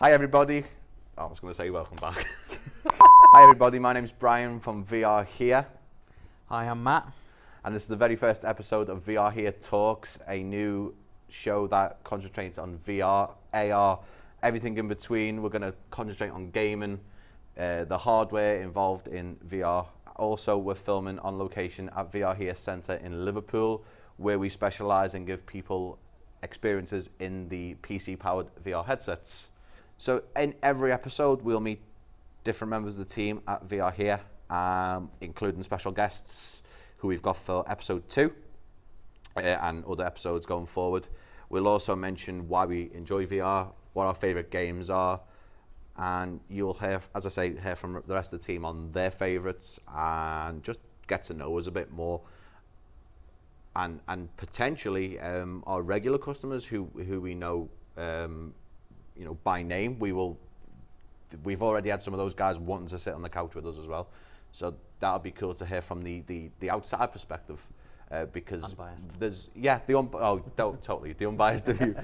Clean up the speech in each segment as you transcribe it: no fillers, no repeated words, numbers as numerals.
Hi everybody. I was going to say welcome back. Hi everybody, my name's Brian from VR Here. Hi, I'm Matt. And this is the very first episode of VR Here Talks, a new show that concentrates on VR, AR, everything in between. We're going to concentrate on gaming, the hardware involved in VR. Also, we're filming on location at VR Here Centre in Liverpool, where we specialise and give people experiences in the PC-powered VR headsets. So in every episode, we'll meet different members of the team at VR Here, including special guests who we've got for episode 2 and other episodes going forward. We'll also mention why we enjoy VR, what our favourite games are, and you'll hear, as I say, hear from the rest of the team on their favourites and just get to know us a bit more. And potentially our regular customers who we know, by name, we've already had some of those guys wanting to sit on the couch with us as well. So that would be cool to hear from the outside perspective, because unbiased. There's totally the unbiased view.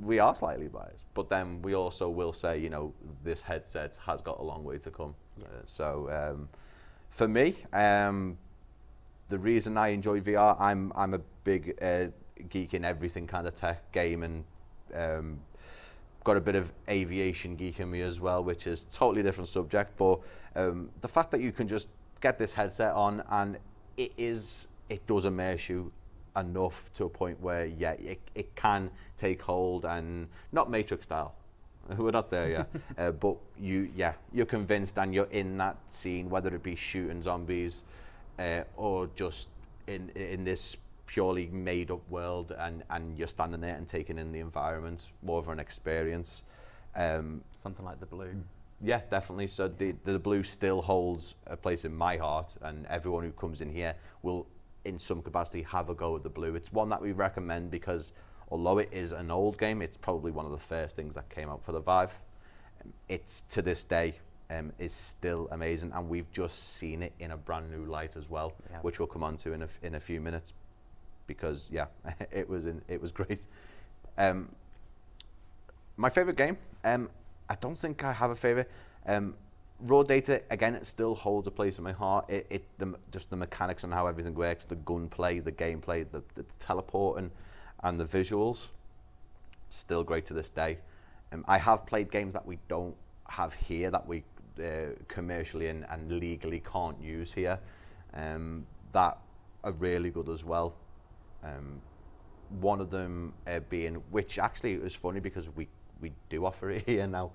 We are slightly biased, but then we also will say, this headset has got a long way to come. Yeah. For me, the reason I enjoy VR, I'm a big geek in everything kind of tech, gaming. Got a bit of aviation geek in me as well, which is totally different subject, but the fact that you can just get this headset on and it does immerse you enough to a point where it can take hold, and not Matrix style. We're not there yet, but you're convinced and you're in that scene, whether it be shooting zombies or just in this purely made up world, and you're standing there and taking in the environment, more of an experience. Something like the Blue. Yeah, definitely. So the Blue still holds a place in my heart, and everyone who comes in here will in some capacity have a go at the Blue. It's one that we recommend because although it is an old game, it's probably one of the first things that came out for the Vive. It's to this day is still amazing, and we've just seen it in a brand new light as well, which we'll come on to in a few minutes, because it was great. My favorite game, I don't think I have a favorite. Raw Data, again, it still holds a place in my heart. Just the mechanics and how everything works, the gunplay, the gameplay, the teleporting, and the visuals, still great to this day. I have played games that we don't have here, that we commercially and legally can't use here, that are really good as well. One of them being, which actually is funny because we do offer it here now.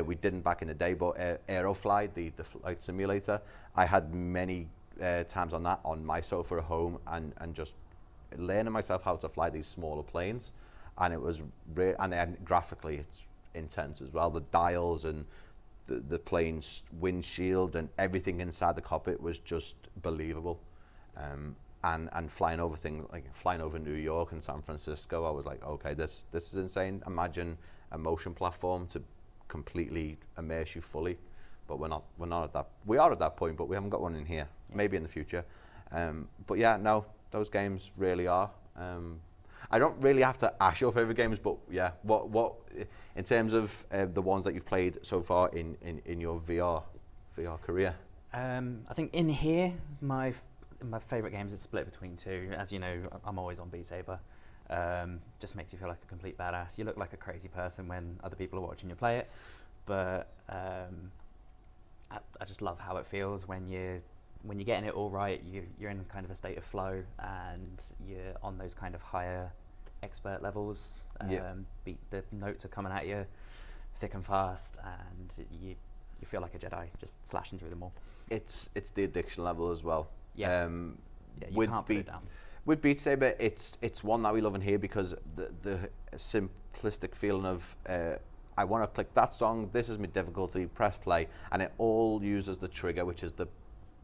We didn't back in the day, but Aerofly, the flight simulator, I had many times on that on my sofa at home, and just learning myself how to fly these smaller planes, and it was and then graphically it's intense as well. The dials and the plane's windshield and everything inside the cockpit was just believable. And flying over things like flying over New York and San Francisco, I was like, okay, this is insane. Imagine a motion platform to completely immerse you fully, but we're not at that. We are at that point, but we haven't got one in here. Maybe in the future. But no, those games really are. I don't really have to ask your favorite games, but what in terms of the ones that you've played so far in your VR career? I think in here, my favourite games is split between two. As you know, I'm always on Beat Saber. Just makes you feel like a complete badass. You look like a crazy person when other people are watching you play it, but I just love how it feels when you're getting it all right. You're in kind of a state of flow, and you're on those kind of higher expert levels. The notes are coming at you thick and fast, and you feel like a Jedi just slashing through them all. It's the addiction level as well. You can't put it down. With Beat Saber, it's one that we love in here because the simplistic feeling of I want to click that song, this is my difficulty, press play, and it all uses the trigger, which is the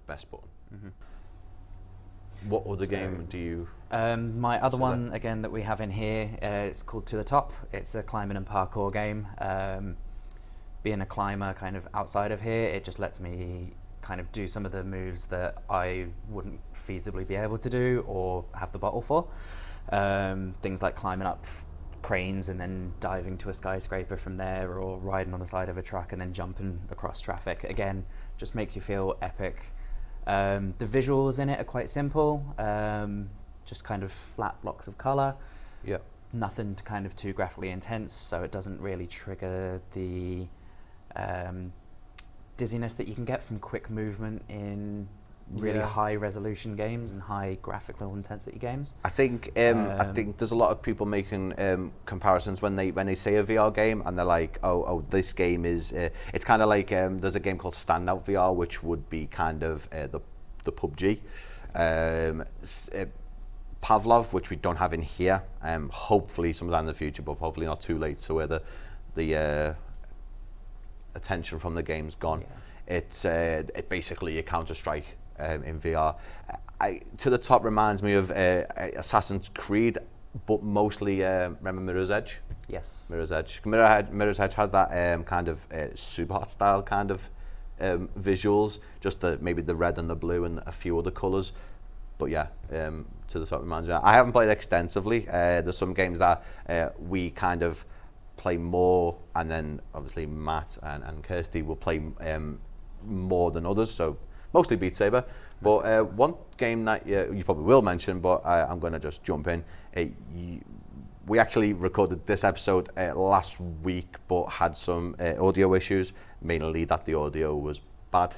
best button. Mm-hmm. What other game do you? My other one, again, that we have in here, it's called To The Top. It's a climbing and parkour game. Being a climber kind of outside of here, it just lets me kind of do some of the moves that I wouldn't feasibly be able to do or have the bottle for. Things like climbing up cranes and then diving to a skyscraper from there, or riding on the side of a truck and then jumping across traffic. Again, just makes you feel epic. The visuals in it are quite simple, just kind of flat blocks of color. Yep. Nothing kind of too graphically intense, so it doesn't really trigger the dizziness that you can get from quick movement in really high resolution games and high graphical intensity games. I think there's a lot of people making comparisons when they say a VR game, and they're like, oh this game is it's kind of like there's a game called Standout VR, which would be kind of the PUBG. Pavlov, which we don't have in here, hopefully sometime in the future, but hopefully not too late, so where the attention from the game's gone. It's basically a Counter-Strike in VR. To the Top reminds me of Assassin's Creed, but mostly remember Mirror's Edge? Yes. Mirror's Edge. Mirror's Edge had that kind of Superhot style kind of visuals, just maybe the red and the blue and a few other colours. But yeah, To the Top reminds me. I haven't played extensively. There's some games that we kind of play more, and then obviously Matt and Kirsty will play more than others, so mostly Beat Saber. But one game that you probably will mention, but I'm going to just jump in. We actually recorded this episode last week, but had some audio issues, mainly that the audio was bad.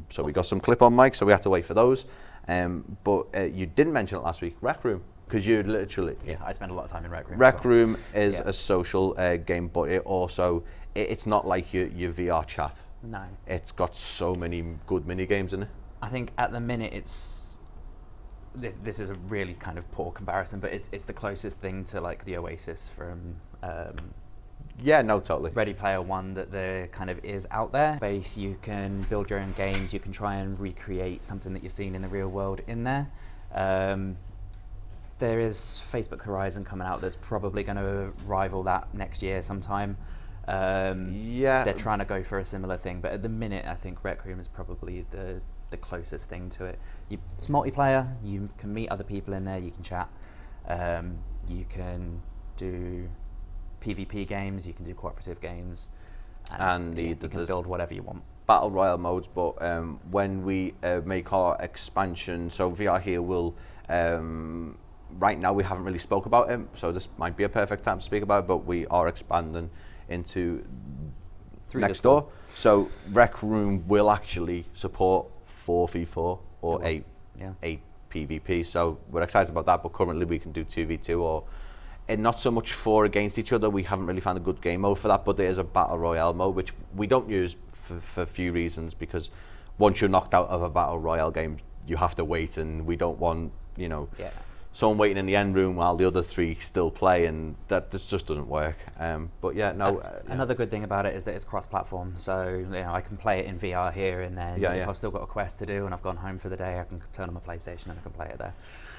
So we got some clip-on mic, so we had to wait for those. But you didn't mention it last week, Rec Room, because you literally... Yeah, I spend a lot of time in Rec Room. Rec Room is a social game, but it's not like your VR chat. No. It's got so many good mini games in it. I think at the minute this is a really kind of poor comparison, but it's the closest thing to like the Oasis from totally. Ready Player One that there kind of is out there. Space, you can build your own games, you can try and recreate something that you've seen in the real world in there. There is Facebook Horizon coming out that's probably going to rival that next year sometime. They're trying to go for a similar thing, but at the minute I think Rec Room is probably the closest thing to it. It's multiplayer, you can meet other people in there, you can chat, you can do PvP games, you can do cooperative games, and you can build whatever you want. Battle Royale modes, but when we make our expansion, so VR here will, right now we haven't really spoke about it, so this might be a perfect time to speak about it, but we are expanding into next door. So Rec Room will actually support 4v4 or 8 PvP, so we're excited about that, but currently we can do 2v2 or not so much 4 against each other. We haven't really found a good game mode for that, but there is a Battle Royale mode, which we don't use for a few reasons, because once you're knocked out of a Battle Royale game, you have to wait, and we don't want, someone waiting in the end room while the other 3 still play, and this just doesn't work. Another good thing about it is that it's cross-platform, so I can play it in VR here, and then if I've still got a quest to do and I've gone home for the day, I can turn on my PlayStation and I can play it there.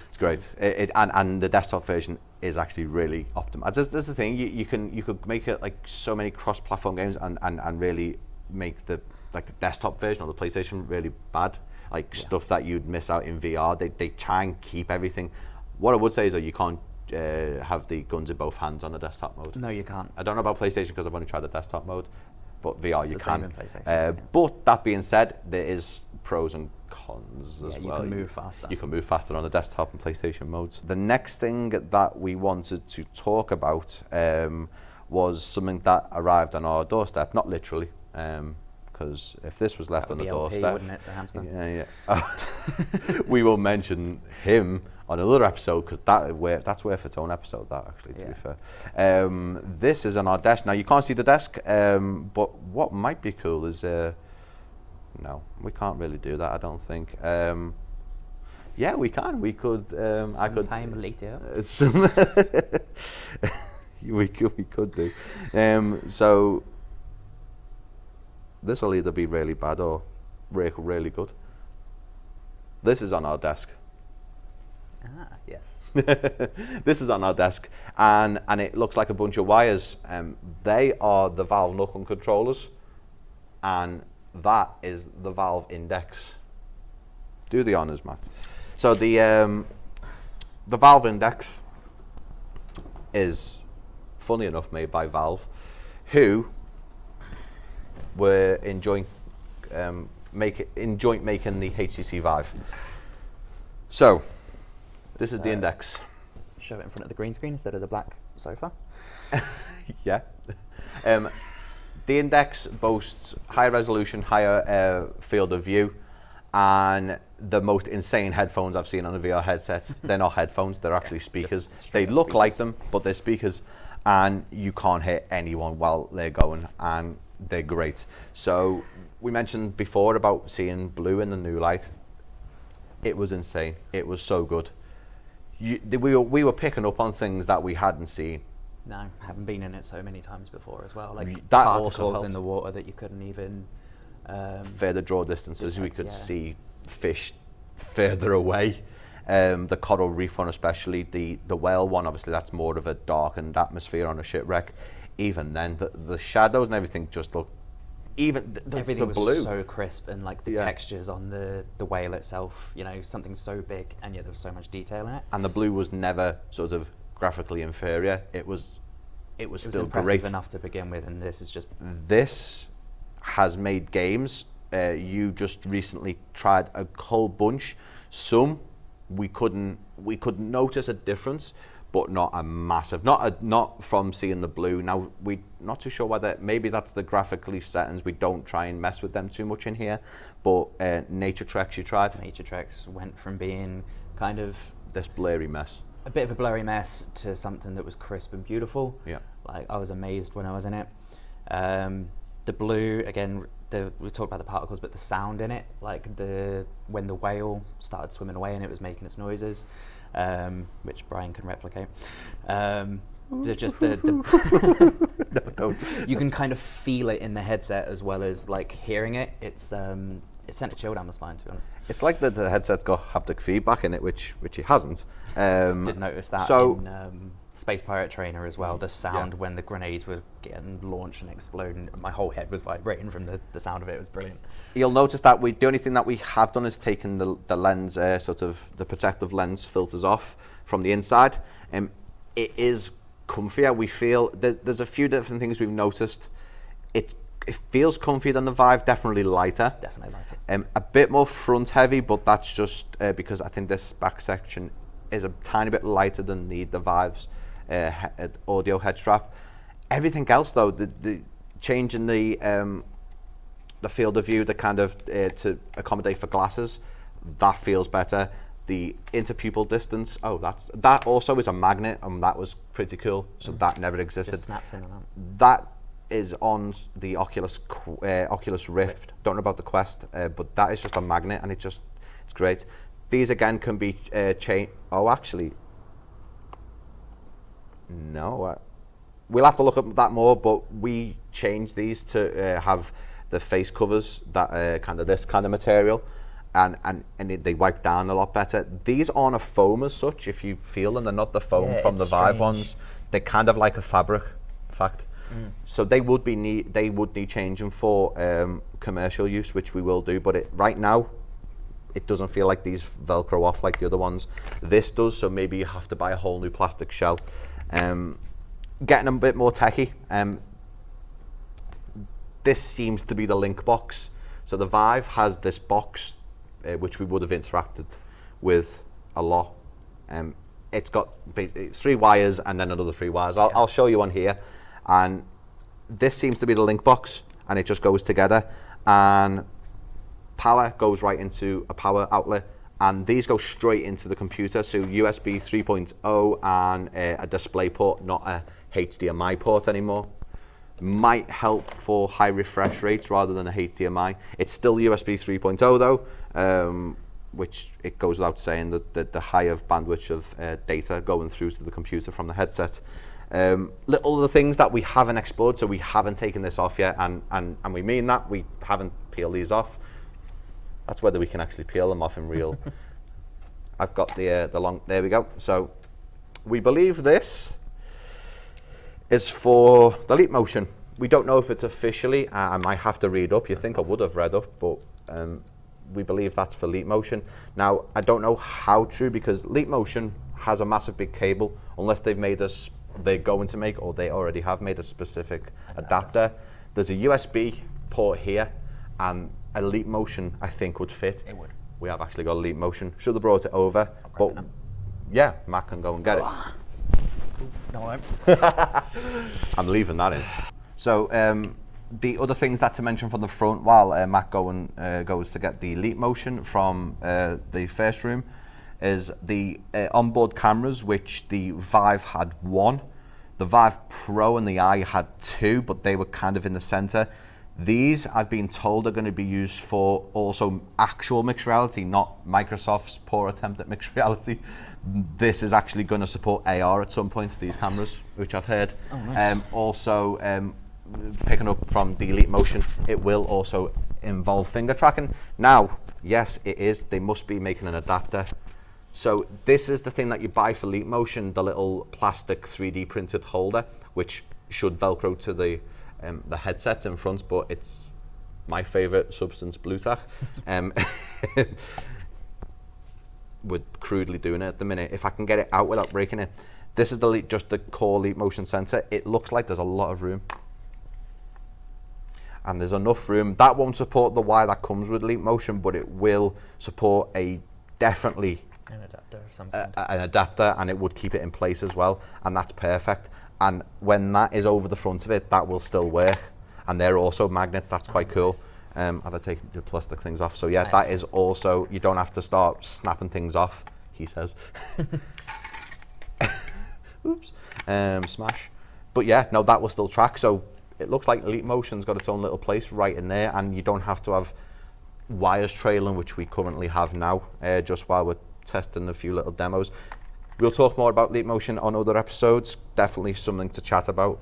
It's great. And the desktop version is actually really optimized. That's the thing. You could make it like so many cross-platform games and really make the desktop version or the PlayStation really bad. Stuff that you'd miss out in VR. They try and keep everything. What I would say is that you can't have the guns in both hands on the desktop mode. No, you can't. I don't know about PlayStation because I've only tried the desktop mode, but VR it's you the can. Same in PlayStation, But that being said, there is pros and cons as well. You can move faster. You can move faster on the desktop and PlayStation modes. The next thing that we wanted to talk about was something that arrived on our doorstep, not literally, because if this was left on the doorstep, wouldn't it, the hamster? we will mention him on another episode, because that's worth its own episode, that actually, to be fair. This is on our desk. Now, you can't see the desk, but what might be cool is, no, we can't really do that, I don't think. Yeah, we can. We could. Sometime later. We could do. So this will either be really bad or really good. This is on our desk. Ah, yes. This is on our desk, and it looks like a bunch of wires. They are the Valve knuckle controllers, and that is the Valve Index. Do the honors, Matt. So the Valve Index is funny enough, made by Valve, who were in joint making the HTC Vive. So, this is the Index. Show it in front of the green screen instead of the black sofa. Yeah. The Index boasts higher resolution, higher field of view, and the most insane headphones I've seen on a VR headset. They're not headphones, they're actually speakers. They look like them, but they're speakers, and you can't hear anyone while they're going, and they're great. So we mentioned before about seeing blue in the new light. It was insane. It was so good. We were picking up on things that we hadn't seen. No, haven't been in it so many times before as well. Like That also particles helps. in the water that you couldn't even Further draw distances, we detect, could yeah. see fish further away. The coral reef one, especially the whale one, obviously that's more of a darkened atmosphere on a shipwreck. Even then, the shadows and everything just look. Even everything the blue was so crisp, and like the Yeah. textures on the whale itself. You know, something so big, and yet there was so much detail in it. and the blue was never sort of graphically inferior. It was It was still impressive great. enough to begin with, and this is just This has made games. You just recently tried a whole bunch. Some we couldn't notice a difference, but not a massive. Not from seeing the blue. Now we're not too sure whether maybe that's the graphically settings. We don't try and mess with them too much in here. But Nature Treks you tried Nature Treks went from being kind of this blurry mess. a bit of a blurry mess to something that was crisp and beautiful. Yeah. Like I was amazed when I was in it. The blue again. We talked about the particles, but the sound in it, like when the whale started swimming away and it was making its noises, which Brian can replicate. Just the No, don't. you can kind of feel it in the headset as well as like hearing it. It sent a chill down my spine, to be honest. It's like the headset's got haptic feedback in it, which it hasn't. Did notice that so in Space Pirate Trainer as well. The sound when the grenades were getting launched and exploding, my whole head was vibrating from the sound of it. It was brilliant. you'll notice that the only thing that we have done is taken the lens, sort of the protective lens filters off from the inside. It is comfier. We feel there's a few different things we've noticed. It feels comfier than the Vive, definitely lighter. Definitely liked it. A bit more front heavy, but that's just because I think this back section is a tiny bit lighter than the Vive's audio head strap. Everything else though, the change in the field of view, the kind of to accommodate for glasses, that feels better. The interpupil distance, that also is a magnet, and that was pretty cool. So that never existed. Just snaps in and out. That is on the Oculus Rift. Don't know about the Quest, but that is just a magnet, and it's great. These again can be changed. Oh, actually, no. We'll have to look at that more, but we changed these to have the face covers that kind of this kind of material, and they wipe down a lot better. These aren't a foam as such. If you feel them, they're not the foam Yeah, from it's the Vive strange. ones. They're kind of like a fabric, in fact. So they would need changing for commercial use, which we will do. But right now, it doesn't feel like these Velcro off like the other ones. This does, so maybe you have to buy a whole new plastic shell. Getting a bit more techie. This seems to be the link box. So the Vive has this box, which we would have interacted with a lot. It's got 3 wires and then another 3 wires. I'll show you one here. And this seems to be the link box, and it just goes together. And power goes right into a power outlet, and these go straight into the computer. So USB 3.0 and a display port, not a HDMI port anymore. Might help for high refresh rates rather than a HDMI. It's still USB 3.0 though, which it goes without saying that the higher bandwidth of data going through to the computer from the headset. Little other things that we haven't explored, so we haven't taken this off yet, and we mean that. We haven't peeled these off. That's whether we can actually peel them off in real. I've got the long, there we go. So we believe this is for the Leap Motion. We don't know if it's officially, I might have to read up. You think I would have read up, but we believe that's for Leap Motion. Now, I don't know how true, because Leap Motion has a massive big cable, unless they've made a they're going to make, or they already have made, a specific adapter. There's a USB port here, and a Leap Motion, I think, would fit. It would. We have actually got a Leap Motion. Should have brought it over, but yeah, Matt can go and get it. No, I won't. I'm leaving that in. So the other things that to mention from the front, while Matt goes to get the Leap Motion from the first room, is the onboard cameras, which the Vive had one. The Vive Pro and the Eye had two, but they were kind of in the center. These, I've been told, are going to be used for also actual mixed reality, not Microsoft's poor attempt at mixed reality. This is actually going to support AR at some point, these cameras, which I've heard. Oh, nice. Also, picking up from the Leap Motion, it will also involve finger tracking. Now, yes, it is. They must be making an adapter. So this is the thing that you buy for Leap Motion, the little plastic 3D printed holder, which should Velcro to the headsets in front, but it's my favorite substance, Bluetooth. We're crudely doing it at the minute. If I can get it out without breaking it. This is just the core Leap Motion sensor. It looks like there's a lot of room. And there's enough room. That won't support the wire that comes with Leap Motion, but it will support definitely an adapter of some kind. An adapter, and it would keep it in place as well, and that's perfect. And when that is over the front of it, that will still work. And they're also magnets. That's quite cool. Have I taken the plastic things off? So yeah, that is also, you don't have to start snapping things off, he says. Oops. Smash. But yeah, no, that will still track. So it looks like Leap Motion's got its own little place right in there, and you don't have to have wires trailing, which we currently have now, just while we're testing a few little demos. We'll talk more about Leap Motion on other episodes. Definitely something to chat about,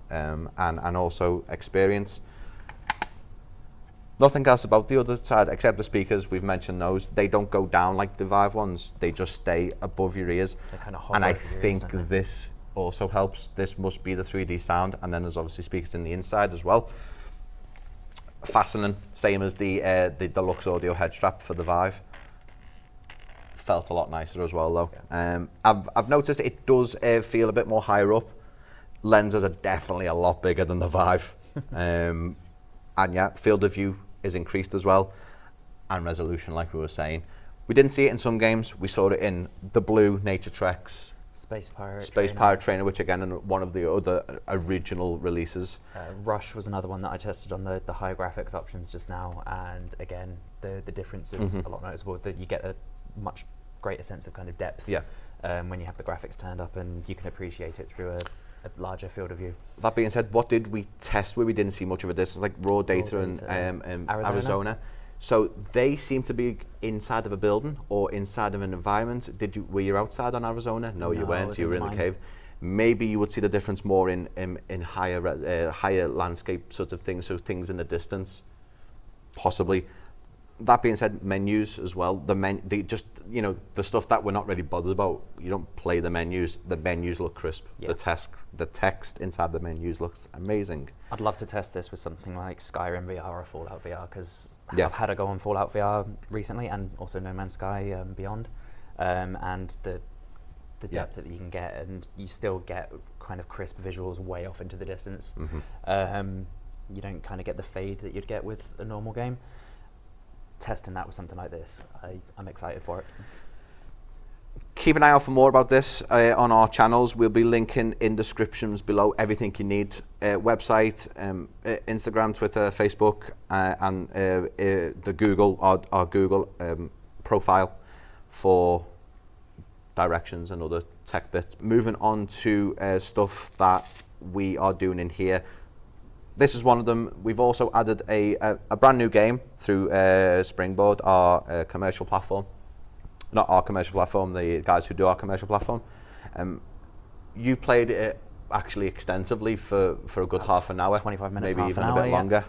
and also experience. Nothing else about the other side except the speakers. We've mentioned those. They don't go down like the Vive ones. They just stay above your ears. They kind of hover and I over your think ears, don't this also helps. This must be the 3D sound, and then there's obviously speakers in the inside as well. Fastening, same as the Deluxe Audio head strap for the Vive. Felt a lot nicer as well though. Yeah. I've noticed it does feel a bit more higher up. Lenses are definitely a lot bigger than the Vive. And yeah, field of view is increased as well, and resolution, like we were saying. We didn't see it in some games. We saw it in the Blue, Nature Treks, Space Pirate Trainer, which again in one of the other original releases. Rush was another one that I tested on the high graphics options just now, and again the difference is a lot noticeable. That you get a much greater sense of kind of depth when you have the graphics turned up, and you can appreciate it through a larger field of view. That being said, what did we test where we didn't see much of a distance, like Raw Data and Arizona? So they seem to be inside of a building or inside of an environment. Were you outside on Arizona? No, you weren't. You were in the cave. Maybe you would see the difference more in higher landscape sort of things, so things in the distance, possibly. That being said, menus as well. The stuff that we're not really bothered about. You don't play the menus. The menus look crisp. Yeah. The text inside the menus looks amazing. I'd love to test this with something like Skyrim VR or Fallout VR, because I've had a go on Fallout VR recently, and also No Man's Sky Beyond, and the depth that you can get, and you still get kind of crisp visuals way off into the distance. You don't kind of get the fade that you'd get with a normal game. Testing that with something like this, I'm excited for it. Keep an eye out for more about this on our channels. We'll be linking in descriptions below everything you need. Website, Instagram, Twitter, Facebook, and the Google, our Google profile for directions and other tech bits. Moving on to stuff that we are doing in here. This is one of them. We've also added a brand new game through Springboard, our commercial platform. Not our commercial platform, the guys who do our commercial platform. You played it actually extensively for a good half an hour. 25 minutes, maybe half even an a bit hour, longer.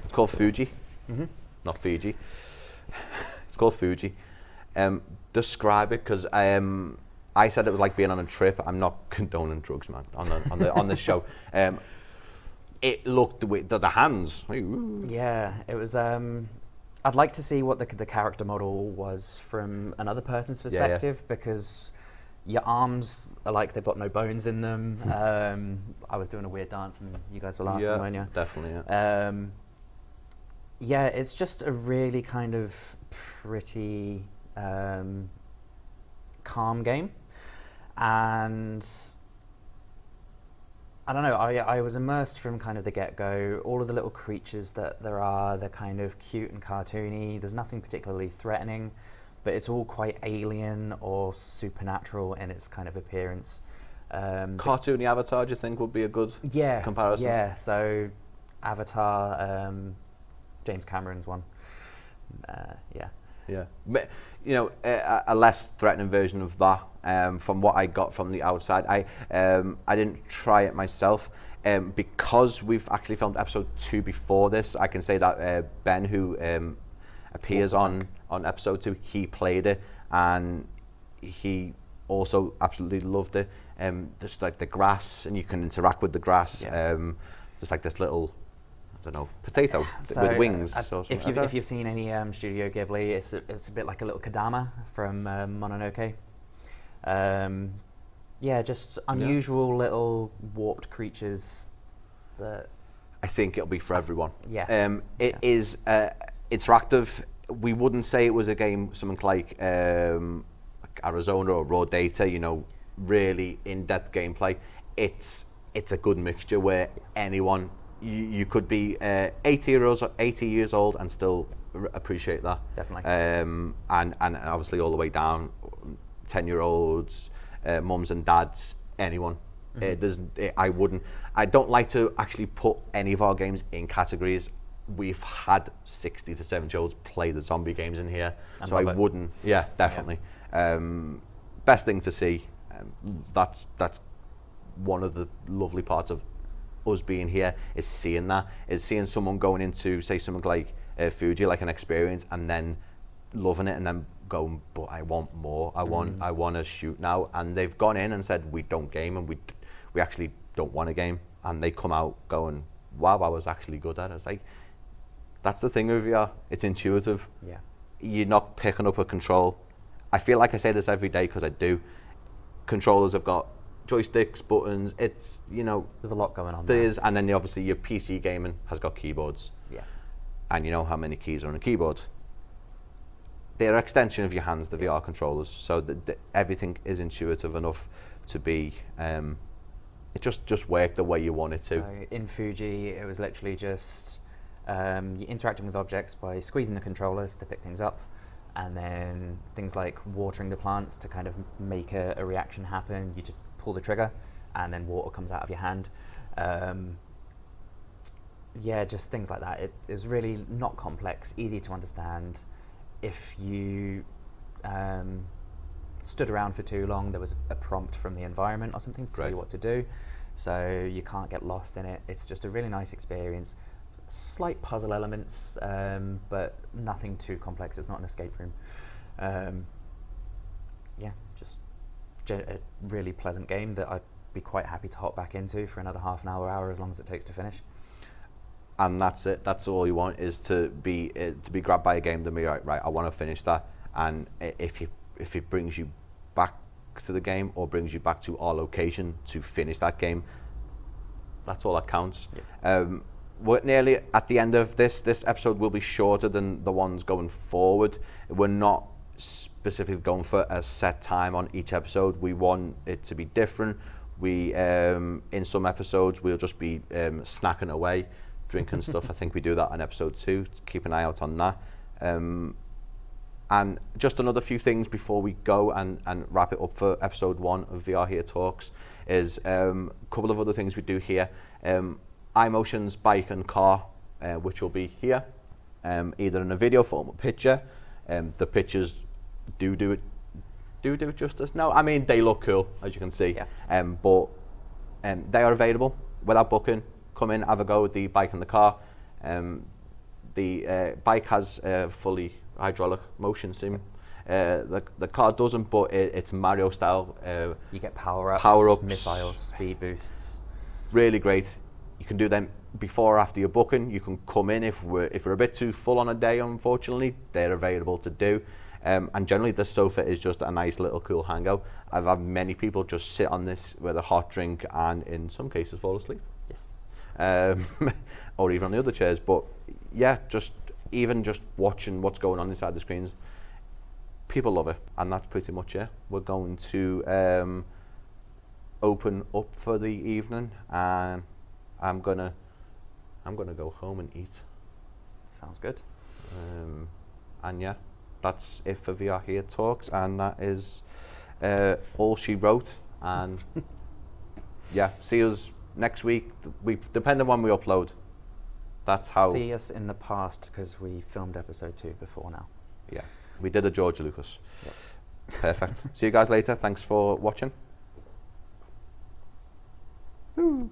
It's called Fuji. Not Fiji. It's called Fuji. Describe it, because I said it was like being on a trip. I'm not condoning drugs, man, on this show. It looked with the hands. Yeah, it was. I'd like to see what the character model was from another person's perspective, because Your arms are like they've got no bones in them. I was doing a weird dance and you guys were laughing, weren't you? Definitely. Yeah. Yeah, it's just a really kind of pretty calm game, and I don't know. I was immersed from kind of the get-go. All of the little creatures that there are, they're kind of cute and cartoony. There's nothing particularly threatening, but it's all quite alien or supernatural in its kind of appearance. Cartoony Avatar, do you think would be a good comparison? Yeah, so Avatar, James Cameron's one. Yeah, but, you know, a less threatening version of that. From what I got from the outside, I didn't try it myself. Because we've actually filmed episode 2 before this, I can say that Ben, who appears on episode 2, he played it and he also absolutely loved it. Just like the grass, and you can interact with the grass. Just like this little, I don't know, potato with wings. If you've seen any Studio Ghibli, it's a bit like a little Kadama from Mononoke. Just unusual little warped creatures that I think it'll be for everyone. Yeah. It is interactive. We wouldn't say it was a game something like Arizona or Raw Data, you know, really in-depth gameplay. It's a good mixture where anyone, you could be 80 years old and still appreciate that. Definitely. And obviously all the way down, 10-year-olds, mums and dads, anyone. Mm-hmm. I don't like to actually put any of our games in categories. We've had 60 to 70-year-olds play the zombie games in here, so I wouldn't. Yeah, definitely. Yeah. Best thing to see. That's one of the lovely parts of us being here, is seeing someone going into, say, something like Fuji, like an experience, and then loving it, and then going, but I want more. I want to shoot now. And they've gone in and said, we don't game, and we actually don't want a game. And they come out going, wow, I was actually good at it. It's like, that's the thing with VR. It's intuitive. Yeah. You're not picking up a control. I feel like I say this every day because I do. Controllers have got joysticks, buttons. It's, you know, there's a lot going on. And then obviously your PC gaming has got keyboards. Yeah. And you know how many keys are on a keyboard. They're an extension of your hands, the VR controllers. So everything is intuitive enough to be. It just worked the way you want it to. So in Fuji, it was literally just you're interacting with objects by squeezing the controllers to pick things up, and then things like watering the plants to kind of make a reaction happen. You just pull the trigger, and then water comes out of your hand. Just things like that. It was really not complex, easy to understand. If you stood around for too long, there was a prompt from the environment or something to tell you what to do, so you can't get lost in it. It's just a really nice experience. Slight puzzle elements, but nothing too complex. It's not an escape room. Just a really pleasant game that I'd be quite happy to hop back into for another half an hour, as long as it takes to finish. And that's it. That's all you want, is to be grabbed by a game, then be right. I want to finish that. And if it brings you back to the game, or brings you back to our location to finish that game, that's all that counts. Yeah. We're nearly at the end of this. This episode will be shorter than the ones going forward. We're not specifically going for a set time on each episode. We want it to be different. We in some episodes we'll just be snacking away, drinking stuff. I think we do that on episode 2. Keep an eye out on that. And just another few things before we go and wrap it up for episode 1 of VR Here Talks is a couple of other things we do here. iMotion's bike and car, which will be here, either in a video form or picture. The pictures do it justice. No, I mean, they look cool, as you can see. Yeah. But they are available without booking. Come in, have a go with the bike and the car. The bike has fully hydraulic motion sim. The car doesn't, but it's Mario style. You get power-ups, missiles, speed boosts. Really great. You can do them before or after your booking. You can come in if we're a bit too full on a day, unfortunately. They're available to do. And generally, the sofa is just a nice little cool hangout. I've had many people just sit on this with a hot drink and, in some cases, fall asleep. Yes. Or even on the other chairs. But yeah, even just watching what's going on inside the screens, people love it, and that's pretty much it. We're going to open up for the evening, and I'm gonna go home and eat. Sounds good. And yeah, that's it for VR Here Talks, and that is all she wrote. And yeah, see us next week. We depending on when we upload. That's how. See us in the past, because we filmed episode 2 before now. Yeah, we did a George Lucas. Yep. Perfect. See you guys later. Thanks for watching. Woo.